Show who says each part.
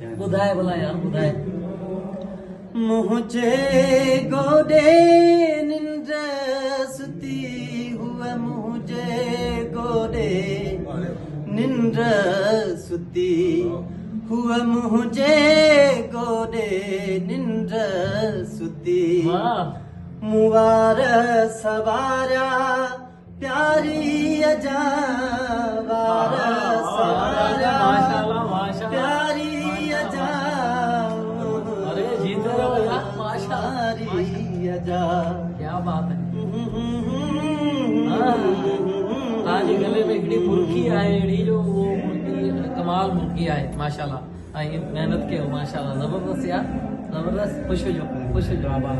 Speaker 1: ॿुधाए भला यार ॿुधाए। मुझे गोडे निंड सुती हुआ, मुझे गोडे निंड सुती हुआ, मुझे गोडे निंड सुती। मुवार सवारा प्यारी अजा, वार सवारा प्यारी अजा।
Speaker 2: अरे जीते रहो यार,
Speaker 1: प्यारी अजा।
Speaker 2: क्या बात है। आज गले में हिकिड़ी मुर्गी आहे अहिड़ी जो वो मुर्गी कमाल मुर्गी आहे माशाल्लाह। ऐं महिनत कयो माशाल्लाह, जबरदस्त यार जबरदस्त। ख़ुशि हुजो आबाद।